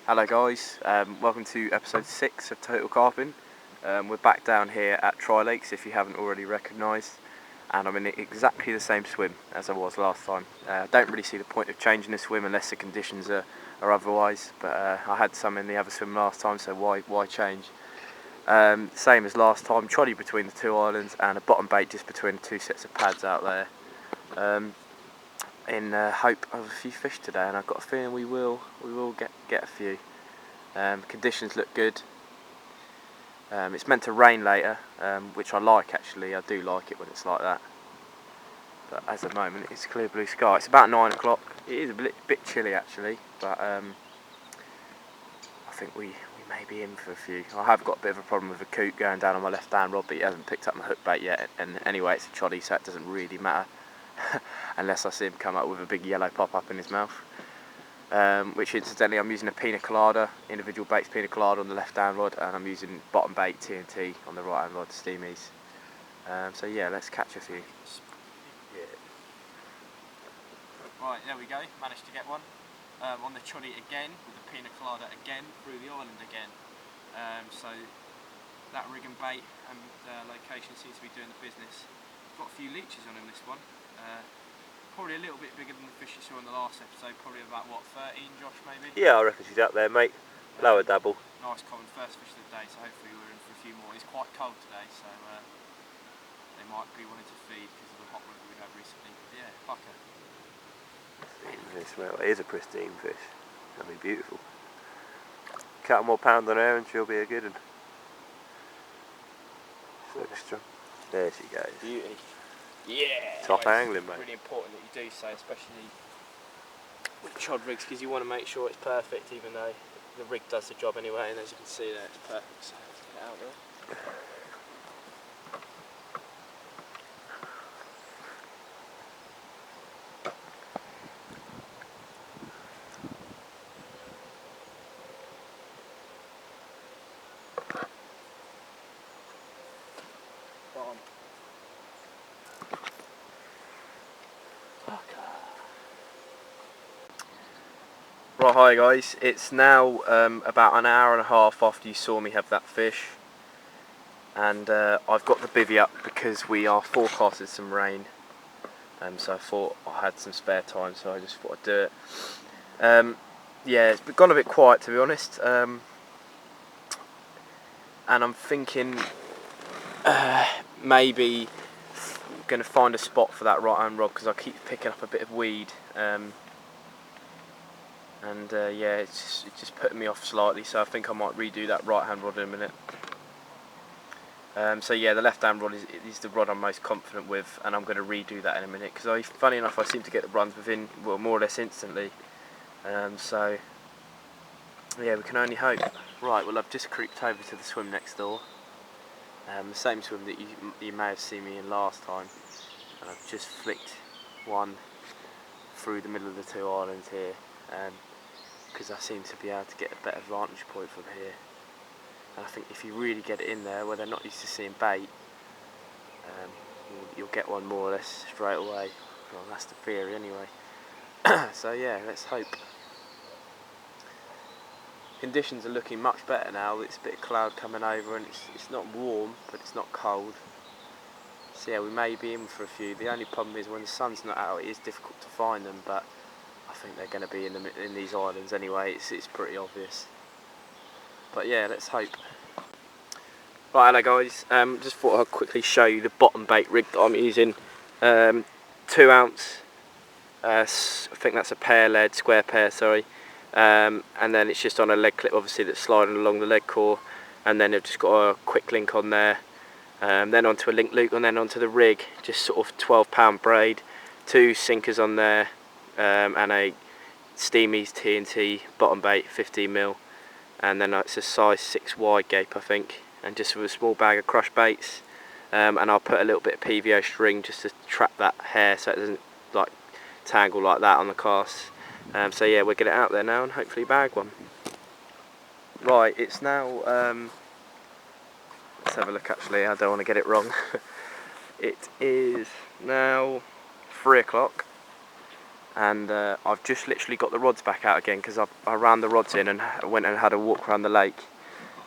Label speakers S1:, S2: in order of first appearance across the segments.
S1: Hello guys, welcome to episode 6 of Total Carping. We're back down here at Trilakes if you haven't already recognised, and I'm in exactly the same swim as I was last time. I don't really see the point of changing the swim unless the conditions are otherwise, but I had some in the other swim last time, so why change? Same as last time, trolley between the two islands and a bottom bait just between two sets of pads out there. In hope of a few fish today, and I've got a feeling we will get a few. Conditions look good. It's meant to rain later, which I like actually. I do like it when it's like that. But as the moment, it's clear blue sky. It's about 9 o'clock. It is a bit chilly actually, but I think we may be in for a few. I have got a bit of a problem with a coot going down on my left hand rod, but he hasn't picked up my hook bait yet. And anyway, it's a trolley, so it doesn't really matter. Unless I see him come up with a big yellow pop up in his mouth, which incidentally I'm using a pina colada, individual baits pina colada on the left hand rod, and I'm using bottom bait TNT on the right hand rod, Steamies. So yeah, let's catch a few. Yeah. Right, there we go, managed to get one on the trolley again with the pina colada again through the island again. So that rig and bait and location seems to be doing the business. Got a few leeches on him this one. Probably a little bit bigger than the fish you saw in the last episode, probably about what, 13, Josh, maybe? Yeah, I reckon she's up there, mate. Lower double. Nice common first fish of the day, so hopefully we're in for a few more. It's quite cold today, so they might be wanting to feed because of the hot weather we've had recently. But yeah, fucker. It is a pristine fish. That'll be beautiful. Couple more pound on her and she'll be a good one. Extra. There she goes. Beauty. Yeah!
S2: Top angling, mate.
S1: It's really important that you do so, especially with chod rigs, because you want to make sure it's perfect, even though the rig does the job anyway, and as you can see there, it's perfect. So let's get it out there. Right, hi guys, it's now about an hour and a half after you saw me have that fish, and I've got the bivvy up because we are forecasting some rain, so I thought I had some spare time, so I just thought I'd do it. Yeah, it's gone a bit quiet to be honest, and I'm thinking maybe going to find a spot for that right hand rod because I keep picking up a bit of weed. Yeah, it's just putting me off slightly, so I think I might redo that right hand rod in a minute. So yeah, the left hand rod is the rod I'm most confident with, and I'm going to redo that in a minute because funny enough I seem to get the runs within, well, more or less instantly. So yeah, we can only hope. Right, well I've just creeped over to the swim next door, the same swim that you may have seen me in last time, and I've just flicked one through the middle of the two islands here. Because I seem to be able to get a better vantage point from here, and I think if you really get it in there where they're not used to seeing bait, you'll get one more or less straight away. Well, that's the theory anyway. So yeah, let's hope. Conditions are looking much better now. It's a bit of cloud coming over, and it's not warm, but it's not cold. So yeah, we may be in for a few. The only problem is when the sun's not out, it is difficult to find them, but I think they're going to be in these islands anyway. It's pretty obvious. But yeah, let's hope. Right, hello guys. Just thought I'd quickly show you the bottom bait rig that I'm using. 2 ounce. I think that's a pair lead, square pair, sorry. And then it's just on a leg clip, obviously, that's sliding along the leg core. And then I've just got a quick link on there. Then onto a link loop, and then onto the rig. Just sort of 12-pound braid, 2 sinkers on there. And a Steamies TNT bottom bait 15mm, and then it's a size 6 wide gape I think, and just with a small bag of crush baits, and I'll put a little bit of PVO string just to trap that hair so it doesn't like tangle like that on the cast. So yeah, we'll get it out there now and hopefully bag one. Right, it's now let's have a look actually, I don't want to get it wrong. It is now 3 o'clock. and I've just literally got the rods back out again because I ran the rods in and went and had a walk around the lake.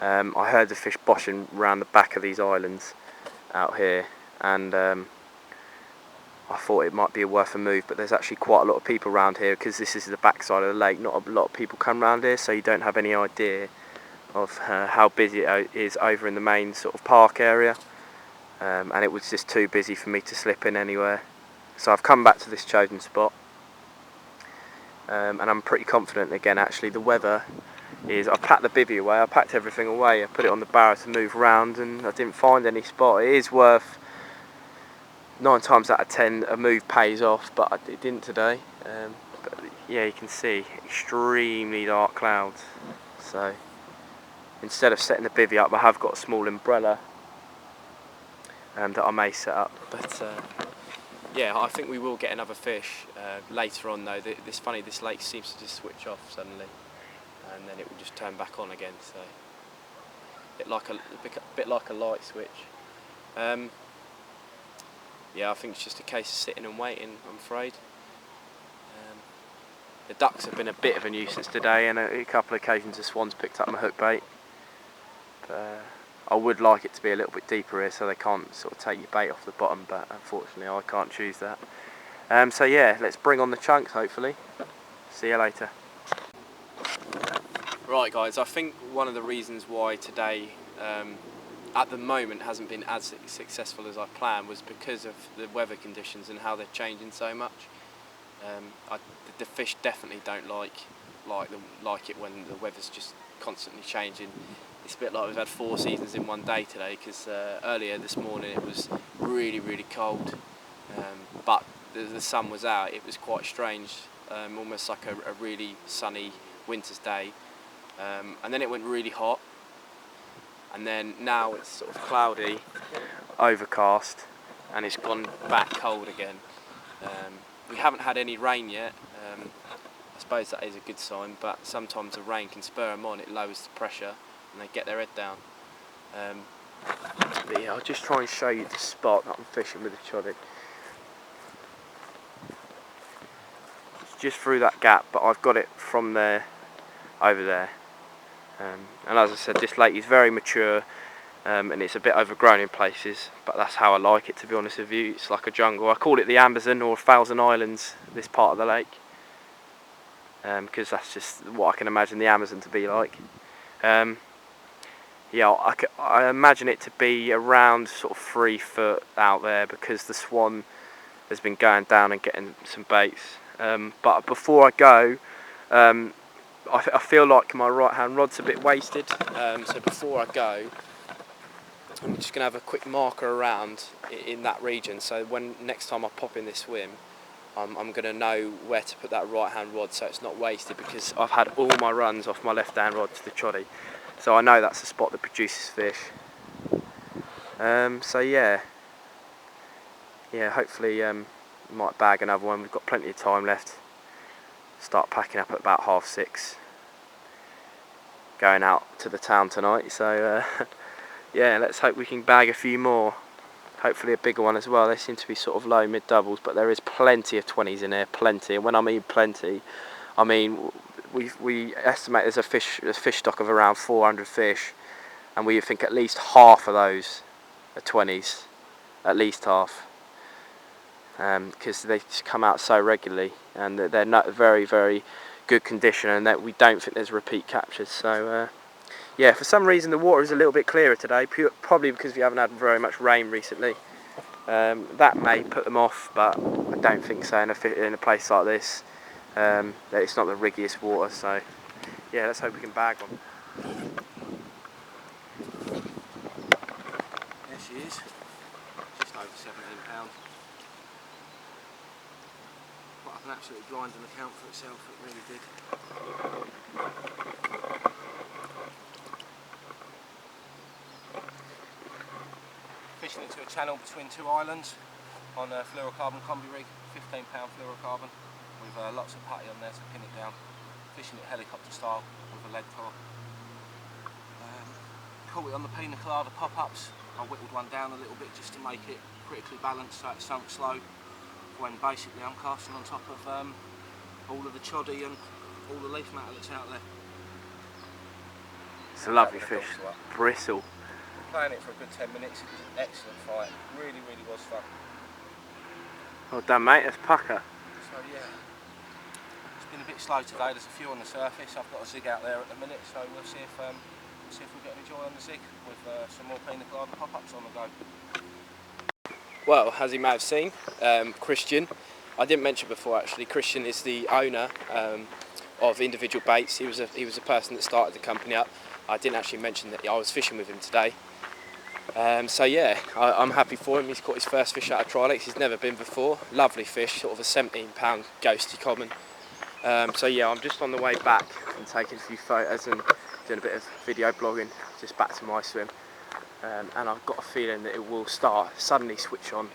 S1: I heard the fish boshing around the back of these islands out here, and I thought it might be worth a move, but there's actually quite a lot of people around here because this is the backside of the lake. Not a lot of people come around here, so you don't have any idea of how busy it is over in the main sort of park area, and it was just too busy for me to slip in anywhere. So I've come back to this chosen spot, and I'm pretty confident again. Actually, the weather is, I packed the bivvy away, I packed everything away, I put it on the barrow to move around, and I didn't find any spot. It is worth 9 times out of 10 a move pays off, but it didn't today. But yeah, you can see extremely dark clouds. So instead of setting the bivvy up, I have got a small umbrella that I may set up. But yeah, I think we will get another fish later on though. This lake seems to just switch off suddenly, and then it will just turn back on again. So a bit like a light switch. Yeah, I think it's just a case of sitting and waiting, I'm afraid. The ducks have been a bit of a nuisance today, and a couple of occasions the swans picked up my hook bait. But I would like it to be a little bit deeper here so they can't sort of take your bait off the bottom, but unfortunately I can't choose that. So yeah, let's bring on the chunks hopefully. See you later. Right guys, I think one of the reasons why today at the moment hasn't been as successful as I planned was because of the weather conditions and how they're changing so much. The fish definitely don't like it when the weather's just constantly changing. It's a bit like we've had 4 seasons in one day today, because earlier this morning it was really cold, but the sun was out. It was quite strange, almost like a really sunny winter's day, and then it went really hot. And then now it's sort of cloudy, overcast, and it's gone back cold again. We haven't had any rain yet. I suppose that is a good sign, but sometimes the rain can spur them on. It lowers the pressure and they get their head down. But yeah, I'll just try and show you the spot that I'm fishing with the choddy. It's just through that gap, but I've got it from there over there. And as I said, this lake is very mature, and it's a bit overgrown in places, but that's how I like it, to be honest with you. It's like a jungle. I call it the Amazon or 1,000 Islands, this part of the lake, because that's just what I can imagine the Amazon to be like. Yeah, I imagine it to be around sort of 3 foot out there, because the swan has been going down and getting some baits. But before I go, I feel like my right hand rod's a bit wasted, so before I go I'm just going to have a quick marker around in that region, so when next time I pop in this swim I'm going to know where to put that right hand rod so it's not wasted, because I've had all my runs off my left hand rod to the choddy, so I know that's the spot that produces fish. So yeah, hopefully might bag another one. We've got plenty of time left. Start packing up at about 6:30, going out to the town tonight, so yeah, let's hope we can bag a few more, hopefully a bigger one as well. They seem to be sort of low mid doubles, but there is plenty of 20s in here, plenty. And when I mean plenty, I mean we estimate there's a fish stock of around 400 fish, and we think at least half of those are 20s, at least half, because they just come out so regularly, and they're not very good condition, and that we don't think there's repeat captures. So yeah, for some reason the water is a little bit clearer today, probably because we haven't had very much rain recently. That may put them off, but I don't think so in a place like this. It's not the riggiest water, so yeah, let's hope we can bag one. There she is, just over 17 pounds. What an absolutely blinding account for itself, it really did. Fishing into a channel between 2 islands on a fluorocarbon combi rig, 15 pound fluorocarbon, with lots of putty on there to pin it down. Fishing it helicopter style with a lead core. Caught it on the pina colada pop-ups. I whittled one down a little bit just to make it critically balanced so it sunk slow, when basically I'm casting on top of
S2: all of the choddy and all the leaf matter that's out there.
S1: It's a lovely fish, bristle.
S2: Playing it for a good 10 minutes, it was an excellent fight. Really, really was fun.
S1: Well done, mate, that's pucker.
S2: So yeah, it's been a bit slow today. There's a few on the surface. I've got a zig out there at the minute, so we'll see if we get any joy on the zig with some more pina colada pop-ups on the go.
S1: Well, as you may have seen, Kristian, I didn't mention before actually, Kristian is the owner of Individual Baits. He was a person that started the company up. I didn't actually mention that I was fishing with him today. So yeah, I'm happy for him. He's caught his first fish out of Trilakes. He's never been before. Lovely fish, sort of a 17-pound ghostie common. So yeah, I'm just on the way back and taking a few photos and doing a bit of video blogging, just back to my swim. And I've got a feeling that it will suddenly switch on.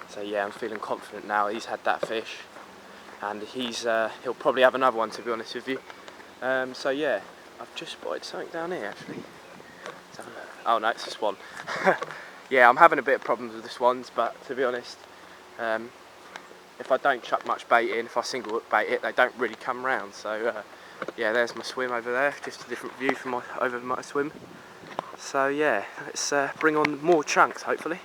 S1: So yeah, I'm feeling confident now. He's had that fish, and he'll probably have another one, to be honest with you. So yeah, I've just spotted something down here actually. Oh no, it's a swan. Yeah, I'm having a bit of problems with the swans, but to be honest, if I don't chuck much bait in, if I single hook bait it, they don't really come round. So yeah, there's my swim over there, just a different view from over my swim. So yeah, let's bring on more chunks hopefully.